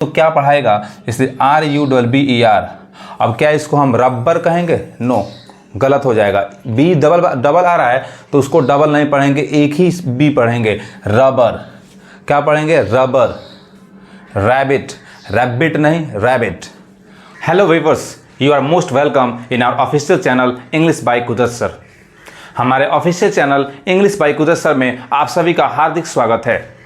तो क्या पढ़ाएगा, जैसे RUBBER। अब क्या इसको हम रबर कहेंगे? नो, गलत हो जाएगा। बी डबल डबल आ रहा है तो उसको डबल नहीं पढ़ेंगे, एक ही बी पढ़ेंगे, रबर। क्या पढ़ेंगे? रबर। रैबिट, रैबिट नहीं, rabbit. Hello viewers, you are most welcome in our official channel English by Kudrat sir. हमारे official channel English by Kudrat sir में आप सभी का हार्दिक स्वागत है।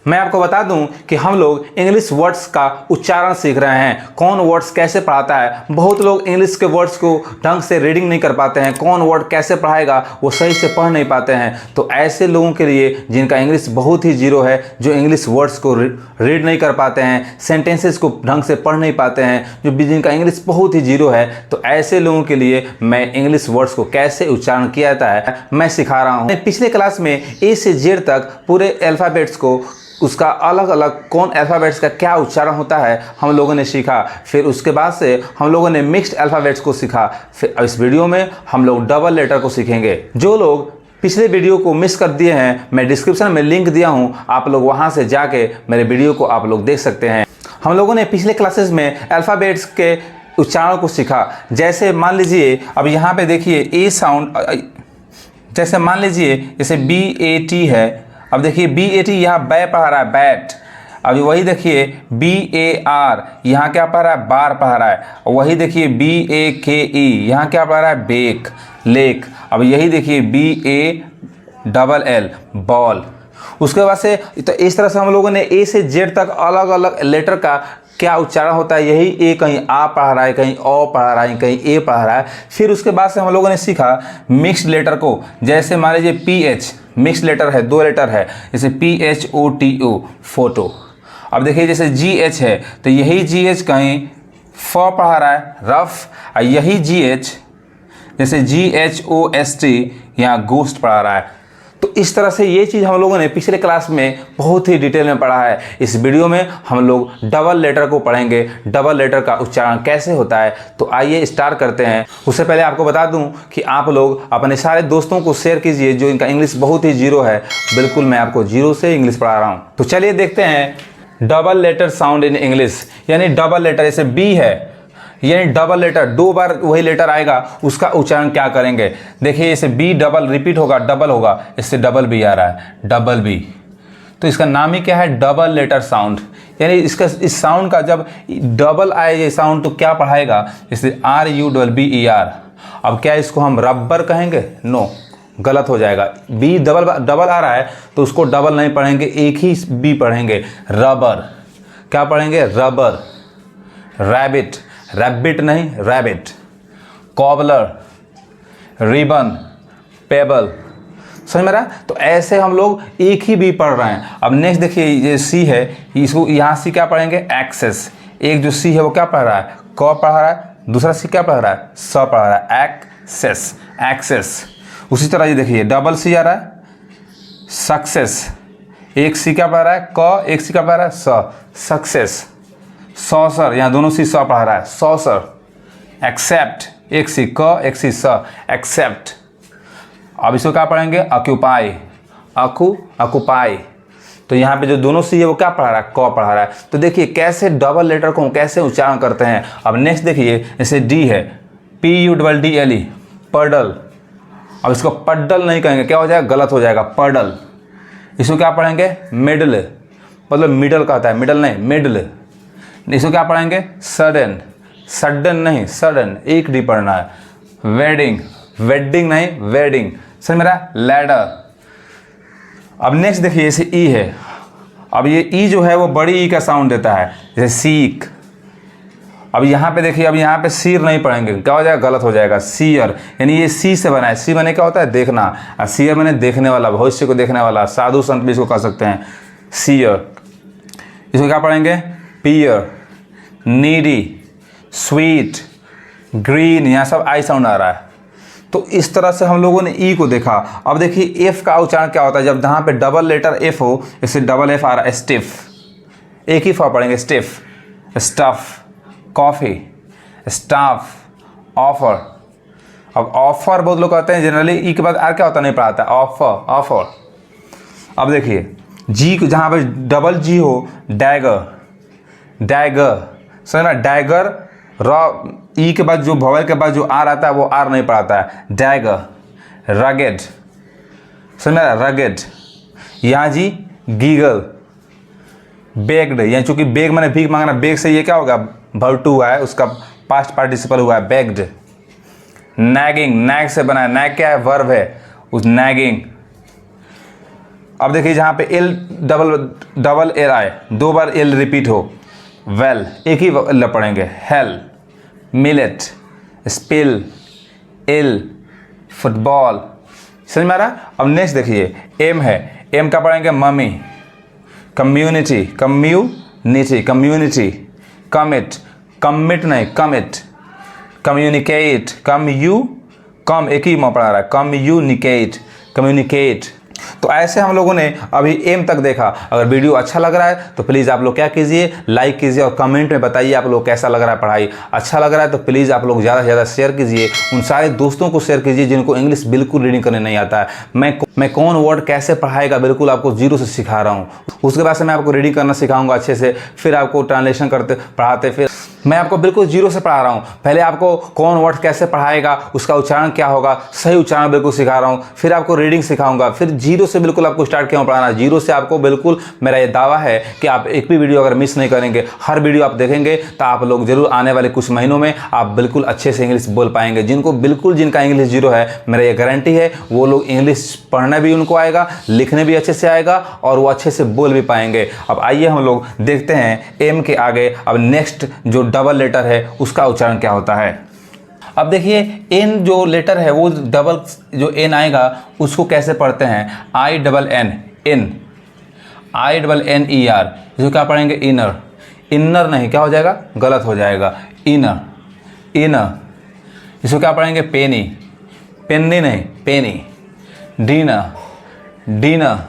मैं आपको बता दूं कि हम लोग इंग्लिश वर्ड्स का उच्चारण सीख रहे हैं। कौन वर्ड्स कैसे पढ़ाता है। बहुत लोग इंग्लिश के वर्ड्स को ढंग से रीडिंग नहीं कर पाते हैं, कौन वर्ड कैसे पढ़ाएगा वो सही से पढ़ नहीं पाते हैं। तो ऐसे लोगों के लिए जिनका इंग्लिश बहुत ही जीरो है, जो इंग्लिश वर्ड्स को रीड नहीं कर पाते हैं, सेंटेंसेस को ढंग से पढ़ नहीं पाते हैं, जिनका इंग्लिश बहुत ही जीरो है, तो ऐसे लोगों के लिए मैं इंग्लिश वर्ड्स को कैसे उच्चारण किया जाता है मैं सिखा रहा हूँ। पिछले क्लास में ए से जेड तक पूरे अल्फ़ाबेट्स को, उसका अलग अलग कौन अल्फ़ाबेट्स का क्या उच्चारण होता है हम लोगों ने सीखा। फिर उसके बाद से हम लोगों ने मिक्स्ड अल्फ़ाबेट्स को सीखा। फिर इस वीडियो में हम लोग डबल लेटर को सीखेंगे। जो लोग पिछले वीडियो को मिस कर दिए हैं, मैं डिस्क्रिप्शन में लिंक दिया हूं, आप लोग वहां से जाके मेरे वीडियो को आप लोग देख सकते हैं। हम लोगों ने पिछले क्लासेस में अल्फ़ाबेट्स के उच्चारण को सीखा। जैसे मान लीजिए, अब यहाँ पे देखिए ए साउंड, जैसे मान लीजिए जैसे BAT है। अब देखिए BAT यहाँ बै पढ़ा रहा है, बैट। अब वही देखिए BAR यहाँ क्या पढ़ रहा है, बार पढ़ रहा है। वही देखिए BAKE यहाँ क्या पढ़ रहा है, बेक, लेक। अब यही देखिए BALL, बॉल। उसके बाद से तो इस तरह से हम लोगों ने ए से जेड तक अलग अलग लेटर का क्या उच्चारण होता है। यही ए कहीं आ पढ़ रहा है, कहीं ओ पढ़ रहा है, कहीं ए पढ़ रहा है। फिर उसके बाद से हम लोगों ने सीखा मिक्स्ड लेटर को। जैसे मान लीजिए PH मिक्स्ड लेटर है, दो लेटर है, जैसे PHOTO, फोटो। अब देखिए जैसे GH है तो यही GH कहीं फ पढ़ रहा है, रफ। और यही GH जैसे GHOST यहाँ गोस्ट पढ़ा रहा है। तो इस तरह से ये चीज़ हम लोगों ने पिछले क्लास में बहुत ही डिटेल में पढ़ा है। इस वीडियो में हम लोग डबल लेटर को पढ़ेंगे, डबल लेटर का उच्चारण कैसे होता है। तो आइए स्टार्ट करते हैं। उससे पहले आपको बता दूं कि आप लोग अपने सारे दोस्तों को शेयर कीजिए जो इनका इंग्लिश बहुत ही जीरो है। बिल्कुल मैं आपको जीरो से इंग्लिश पढ़ा रहा हूँ। तो चलिए देखते हैं double letter sound in English. यानी डबल लेटर, जैसे बी है, यानी डबल लेटर दो बार वही लेटर आएगा, उसका उच्चारण क्या करेंगे। देखिए जैसे बी डबल रिपीट होगा, डबल होगा, इससे डबल बी आ रहा है, डबल बी। तो इसका नाम ही क्या है, डबल लेटर साउंड। यानी इसका इस साउंड का जब डबल आए ये साउंड तो क्या पढ़ाएगा, जैसे RUBBER। अब क्या इसको हम रबर कहेंगे? नो, गलत हो जाएगा। बी डबल डबल आ रहा है तो उसको डबल नहीं पढ़ेंगे, एक ही बी पढ़ेंगे, रबर। क्या पढ़ेंगे? रबर। रैबिट, रैबिट नहीं, रैबिट। Cobbler, ribbon, payable. समझ में रहा? तो ऐसे हम लोग एक ही भी पढ़ रहे हैं। अब नेक्स्ट देखिए ये सी है, इसको यहाँ सी क्या पढ़ेंगे, एक्सेस। एक जो सी है वो क्या पढ़ रहा है, क पढ़ रहा है। दूसरा सी क्या पढ़ रहा है, स पढ़ रहा है, एक्सेस, एक्सेस। उसी तरह ये देखिए डबल सी आ रहा है, सक्सेस। एक सी क्या पढ़ रहा है, क, एक सी क्या पढ़ रहा है, स, सक्सेस। सॉसर, यहाँ दोनों सी स पढ़ रहा है, सॉसर। एक्सेप्ट, एक सी क, एक सी स, एक्सेप्ट। अब इसको क्या पढ़ेंगे, ऑक्यूपाई, ऑक्यूपाई। तो यहाँ पे जो दोनों सी है वो क्या पढ़ा रहा है, क पढ़ा रहा है। तो देखिए कैसे डबल लेटर को कैसे उच्चारण करते हैं। अब नेक्स्ट देखिए जैसे डी है, PUDDLE, पडल। अब इसको पड्डल नहीं कहेंगे, क्या हो जाएगा, गलत हो जाएगा, पडल। इसको क्या पढ़ेंगे, मिडल, मतलब मिडल का होता है, मिडल नहीं, मिडल। इसको क्या पढ़ेंगे, सडन, सडन नहीं, सडन, एक डी पढ़ना है। वेडिंग, वेडिंग नहीं, वेडिंग। समझ मेरा, लैडर। अब नेक्स्ट देखिए जैसे ई है। अब ये ई जो है वो बड़ी ई का साउंड देता है, जैसे सीक। अब यहाँ पे देखिए, अब यहाँ पे सीर नहीं पढ़ेंगे, क्या हो जाएगा, गलत हो जाएगा, सीयर। यानी ये सी से बना है। सी बने क्या होता है, देखना। और सीयर मैंने देखने वाला, भविष्य को देखने वाला, साधु संत भी इसको कह सकते हैं, सीयर। इसको क्या पढ़ेंगे, पियर, नीडी, स्वीट, ग्रीन। यहाँ सब आई साउंड आ रहा है। तो इस तरह से हम लोगों ने ई को देखा। अब देखिए एफ का उच्चारण क्या होता है, जब जहाँ पे डबल लेटर एफ हो, इससे डबल एफ आ रहा है, स्टिफ। एक ही फा पढ़ेंगे, stiff, stuff, coffee, staff, offer. अब ऑफर बहुत लोग कहते हैं जनरली, ई के बाद आर क्या होता है नहीं पढ़ाता, ऑफर, ऑफर। अब देखिए जी जहाँ पे डबल जी हो, डैगर, डैगर, समझ ना, डैगर र ई के बाद जो वॉवेल के बाद जो आर आता है वो आर नहीं पढ़ाता है, डैगर। रगेड, समझ में, रगेड। यहाँ जी गीगल, बेग्ड, यहाँ चूंकि बेग मैंने भीख मांगना, बेग से ये क्या होगा, वर्ब टू हुआ है, उसका पास्ट पार्टिसिपल हुआ है, बेग्ड। नैगिंग, नैग से बना है, नैग क्या है, वर्ब है, उस नैगिंग। अब देखिए जहाँ पे एल डबल एल आए, दो बार एल रिपीट हो, वेल एक ही ल पढ़ेंगे, हेल, मिलेट, स्पिल, इल, फुटबॉल, समझ में आ रहा। अब नेक्स्ट देखिए एम है, एम का पढ़ेंगे mummy, community, community, community, commit, commit नहीं कमिट, कम्युनिकेट, कम एक ही पढ़ा रहा है, कम्युनिकेट, कम्युनिकेट। तो ऐसे हम लोगों ने अभी एम तक देखा। अगर वीडियो अच्छा लग रहा है तो प्लीज़ आप लोग क्या कीजिए, लाइक कीजिए और कमेंट में बताइए आप लोग कैसा लग रहा है पढ़ाई। अच्छा लग रहा है तो प्लीज़ आप लोग ज़्यादा से ज़्यादा शेयर कीजिए, उन सारे दोस्तों को शेयर कीजिए जिनको इंग्लिश बिल्कुल रीडिंग करने नहीं आता है। मैं कौन वर्ड कैसे पढ़ाएगा बिल्कुल आपको जीरो से सिखा रहा हूँ। उसके बाद से मैं आपको रीडिंग करना सिखाऊंगा अच्छे से, फिर आपको ट्रांसलेशन करते पढ़ाते, फिर मैं आपको बिल्कुल जीरो से पढ़ा रहा हूँ। पहले आपको कौन वर्ड कैसे पढ़ाएगा, उसका उच्चारण क्या होगा, सही उच्चारण बिल्कुल सिखा रहा हूँ, फिर आपको रीडिंग सिखाऊंगा, फिर जीरो से बिल्कुल आपको स्टार्ट किया पढ़ाना। जीरो से आपको बिल्कुल, मेरा ये दावा है कि आप एक भी वीडियो अगर मिस नहीं करेंगे, हर वीडियो आप देखेंगे तो आप लोग जरूर आने वाले कुछ महीनों में आप बिल्कुल अच्छे से इंग्लिश बोल पाएंगे। जिनका इंग्लिश जीरो है, मेरा ये गारंटी है वो लोग इंग्लिश पढ़ना भी उनको आएगा, लिखने भी अच्छे से आएगा और वो अच्छे से बोल भी पाएंगे। अब आइए हम लोग देखते हैं एम के आगे अब नेक्स्ट जो डबल लेटर है उसका उच्चारण क्या होता है। अब देखिए एन जो लेटर है वो डबल जो एन आएगा उसको कैसे पढ़ते हैं, I double N, N, I double N E R, इसको क्या पढ़ेंगे, इनर, इनर नहीं, क्या हो जाएगा, गलत हो जाएगा, इनर, इनर। इसको क्या पढ़ेंगे, पेनी, पेन्नी नहीं, पेनी, डिनर, डिनर,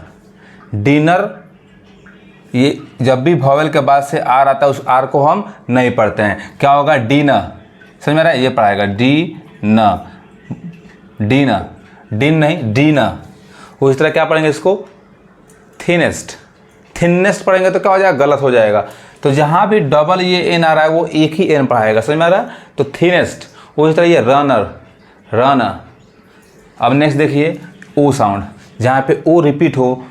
डिनर। ये जब भी वॉवेल के बाद से आर आता है उस आर को हम नहीं पढ़ते हैं, क्या होगा, डिनर, समझ में आ रहा है, ये पढ़ाएगा डी न, डिनर, डिन नहीं डीनर। उस तरह क्या पढ़ेंगे इसको, थिनेस्ट, थिनेस्ट पढ़ेंगे तो क्या हो जाएगा, गलत हो जाएगा। तो जहाँ भी डबल ये एन आ रहा है वो एक ही एन पढ़ाएगा, समझ में आ रहा है, तो थिनेस्ट। उस तरह ये रनर, रनर। अब नेक्स्ट देखिए ओ साउंड, जहाँ पे ओ रिपीट हो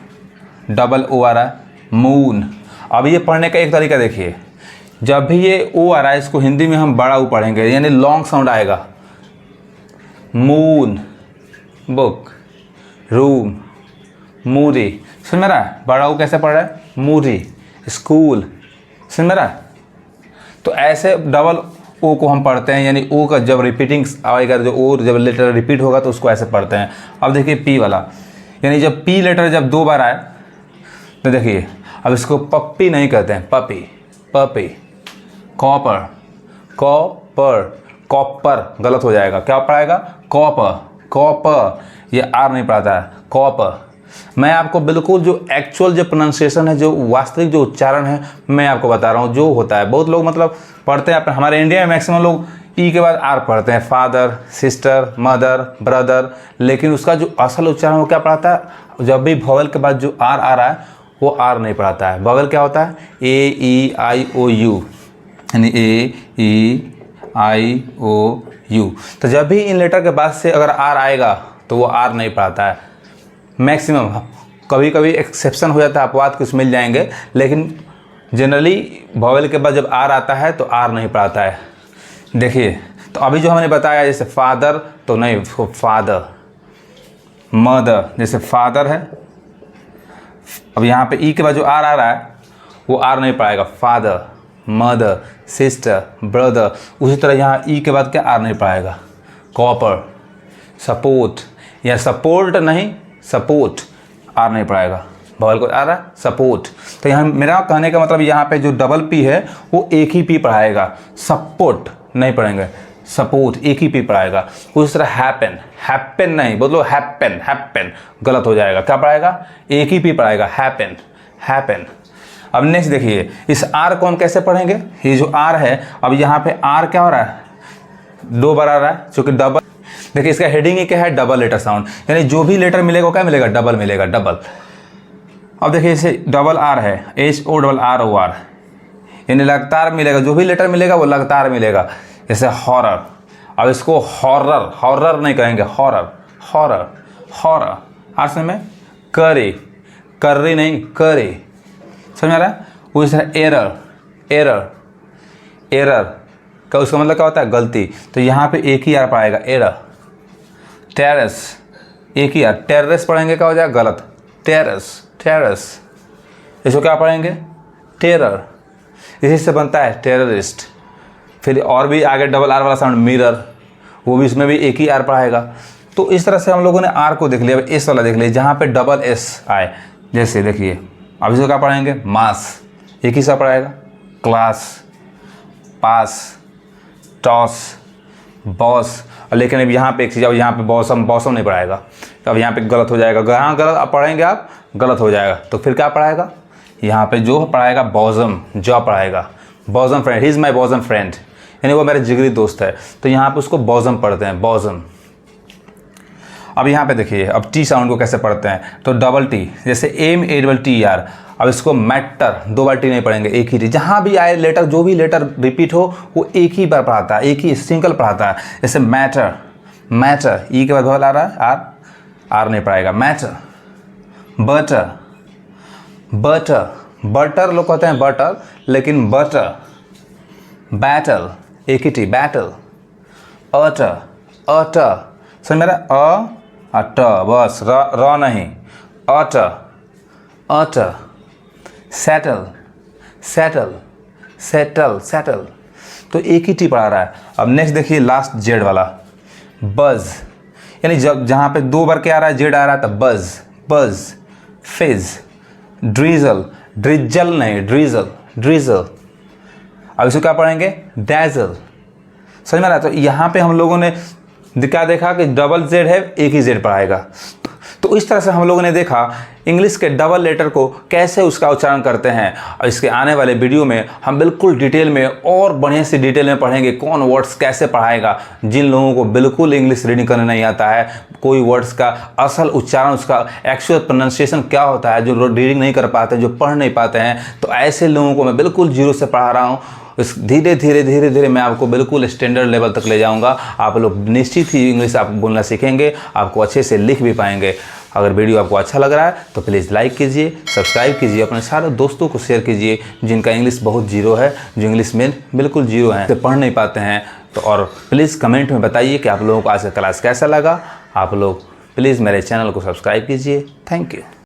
डबल ओ आ रहा है, मून। अब ये पढ़ने का एक तरीका देखिए, जब भी ये ओ आ रहा है इसको हिंदी में हम बड़ा ओ पढ़ेंगे, यानी लॉन्ग साउंड आएगा, मून, बुक, रूम, मूरी, सुन मेरा, बड़ा ओ कैसे पढ़ रहा है, मूरी, स्कूल, सुन मेरा। तो ऐसे डबल ओ को हम पढ़ते हैं, यानी ओ का जब रिपीटिंग आएगा, जो ओ जब लेटर रिपीट होगा तो उसको ऐसे पढ़ते हैं। अब देखिए पी वाला, यानी जब पी लेटर जब दो बार आए तो देखिए, अब इसको पप्पी नहीं कहते हैं, puppy, puppy, copper, copper, copper, गलत हो जाएगा, क्या पढ़ाएगा, कॉपर, कॉपर, ये आर नहीं पढ़ाता है, कॉपर। मैं आपको बिल्कुल जो एक्चुअल जो प्रोनाउंसिएशन है, जो वास्तविक जो उच्चारण है, मैं आपको बता रहा हूँ जो होता है। बहुत लोग मतलब पढ़ते हैं, हमारे इंडिया में मैक्सिमम लोग ई के बाद आर पढ़ते हैं, फादर, सिस्टर, मदर, ब्रदर, लेकिन उसका जो असल उच्चारण वो क्या पढ़ाता है, जब भी वॉवेल के बाद जो आर आ रहा है वो आर नहीं पढ़ाता है। वॉवेल क्या होता है, ए ई आई ओ यू, यानी ए ई आई ओ यू। तो जब भी इन लेटर के बाद से अगर आर आएगा तो वो आर नहीं पढ़ाता है मैक्सिमम। कभी कभी एक्सेप्शन हो जाता है, अपवाद कुछ मिल जाएंगे, लेकिन जनरली वॉवेल के बाद जब आर आता है तो आर नहीं पढ़ाता है। देखिए तो अभी जो हमने बताया, जैसे फादर तो नहीं, फादर, मदर, जैसे फादर है, अब यहाँ पे ई के बाद जो आर आ रहा है वो आर नहीं पढ़ाएगा, फादर, मदर, सिस्टर, ब्रदर। उसी तरह यहाँ ई के बाद क्या आर नहीं पढ़ाएगा, कॉपर, सपोर्ट, या सपोर्ट नहीं, सपोर्ट, आर नहीं पढ़ाएगा, वॉवेल को आ रहा है, सपोर्ट। तो यहाँ मेरा कहने का मतलब यहाँ पे जो डबल पी है वो एक ही पी पढ़ाएगा, सपोर्ट नहीं पढ़ेंगे, सपोर्ट एक ही पी पढ़ाएगा। उस तरह हैपन, हैपन नहीं, बोलो हैपन, हैपन, गलत हो जाएगा, क्या पढ़ाएगा, एक ही पी पढ़ाएगा, हैपन, हैपन। अब नेक्स्ट देखिए, इस आर को हम कैसे पढ़ेंगे, ये जो आर है, अब यहाँ पे आर क्या हो रहा है, दो बार आ रहा है, चूँकि डबल। देखिए इसका हेडिंग ही क्या है, डबल लेटर साउंड, यानी जो भी लेटर मिलेगा क्या मिलेगा, डबल मिलेगा, डबल। अब देखिए इसे डबल आर है, H O double R O R, यानी लगातार मिलेगा, जो भी लेटर मिलेगा वो लगातार मिलेगा। जैसे हॉरर, अब इसको हॉरर, हॉरर नहीं कहेंगे, हॉरर, हॉरर, हॉरर। हर समय करे, कर्री नहीं, करे, समझ आ रहा है। वो इस तरह एरर, एरर, एरर का उसका मतलब क्या होता है? गलती। तो यहाँ पे एक ही आर पढ़ाएगा, एरर। टेरेस, एक ही आर, टेरेस पढ़ेंगे क्या हो जाएगा? गलत, टेरेस, टेरेस। इसको क्या पढ़ेंगे? टेरर। इसी से बनता है टेररिस्ट। फिर और भी आगे डबल आर वाला साउंड, मिरर, वो भी, इसमें भी एक ही आर पढ़ाएगा। तो इस तरह से हम लोगों ने आर को देख लिया। अब एस वाला देख लिया, जहाँ पे डबल एस आए। जैसे देखिए, अब इसको क्या पढ़ेंगे? मास, एक ही सा पढ़ाएगा। क्लास, पास, टॉस, बॉस। लेकिन अब यहाँ पे एक चीज़, अब यहाँ पे बॉसम, बॉसम नहीं पढ़ाएगा। तो अब यहाँ पे गलत हो जाएगा, यहाँ गलत अब पढ़ेंगे आप, गलत हो जाएगा। तो फिर क्या पढ़ाएगा? यहाँ पे जो पढ़ाएगा बॉजम, जो पढ़ाएगा bosom friend, he is my bosom friend, यानी वो मेरे जिगरी दोस्त है। तो यहाँ पे उसको बॉजम पढ़ते हैं, बॉजम। अब यहाँ पे देखिए, अब टी साउंड को कैसे पढ़ते हैं? तो डबल टी, जैसे M A double T R. अब इसको मैटर, दो बार टी नहीं पढ़ेंगे, एक ही टी। जहाँ भी आए लेटर, जो भी लेटर रिपीट हो वो एक ही बार पढ़ाता है, एक ही सिंगल पढ़ाता है। जैसे मैटर, मैटर, ई के बाद बदल आ रहा है, आर, आर नहीं पढ़ाएगा। मैटर, बटर, बटर, बटर लोग कहते हैं बटर, लेकिन बटर। बैटल, एक ही टी, बैटल। अटर, अटर, समझ मेरा, अट, बस, र नहीं, अटर, अटर। Settle, settle, settle, settle. तो एक ही टी पढ़ा रहा है। अब नेक्स्ट देखिए, लास्ट जेड वाला, बज, यानी जब जहाँ पे दो बार क्या आ रहा है? जेड आ रहा है, तब बज, बज। फिज, ड्रीजल, ड्रिजल नहीं, ड्रीजल, ड्रीजल। अब इसको क्या पढ़ेंगे? डैजल, समझ में आ रहा है। तो यहाँ पे हम लोगों ने क्या देखा कि डबल जेड है, एक ही जेड पढ़ाएगा। तो इस तरह से हम लोगों ने देखा इंग्लिश के डबल लेटर को कैसे उसका उच्चारण करते हैं। और इसके आने वाले वीडियो में हम बिल्कुल डिटेल में और बढ़िया से डिटेल में पढ़ेंगे कौन वर्ड्स कैसे पढ़ाएगा। जिन लोगों को बिल्कुल इंग्लिश रीडिंग करने नहीं आता है, कोई वर्ड्स का असल उच्चारण, उसका एक्चुअल प्रोनाउंसिएशन क्या होता है, जो रीडिंग नहीं कर पाते, जो पढ़ नहीं पाते हैं, तो ऐसे लोगों को मैं बिल्कुल जीरो से पढ़ा रहा हूँ। इस धीरे धीरे धीरे धीरे मैं आपको बिल्कुल स्टैंडर्ड लेवल तक ले जाऊंगा। आप लोग निश्चित ही इंग्लिश आप बोलना सीखेंगे, आपको अच्छे से लिख भी पाएंगे। अगर वीडियो आपको अच्छा लग रहा है तो प्लीज़ लाइक कीजिए, सब्सक्राइब कीजिए, अपने सारे दोस्तों को शेयर कीजिए जिनका इंग्लिश बहुत जीरो है, जो इंग्लिश में बिल्कुल जीरो है, तो पढ़ नहीं पाते हैं। तो और प्लीज़ कमेंट में बताइए कि आप लोगों को आज का क्लास कैसा लगा। आप लोग प्लीज़ मेरे चैनल को सब्सक्राइब कीजिए। Thank you.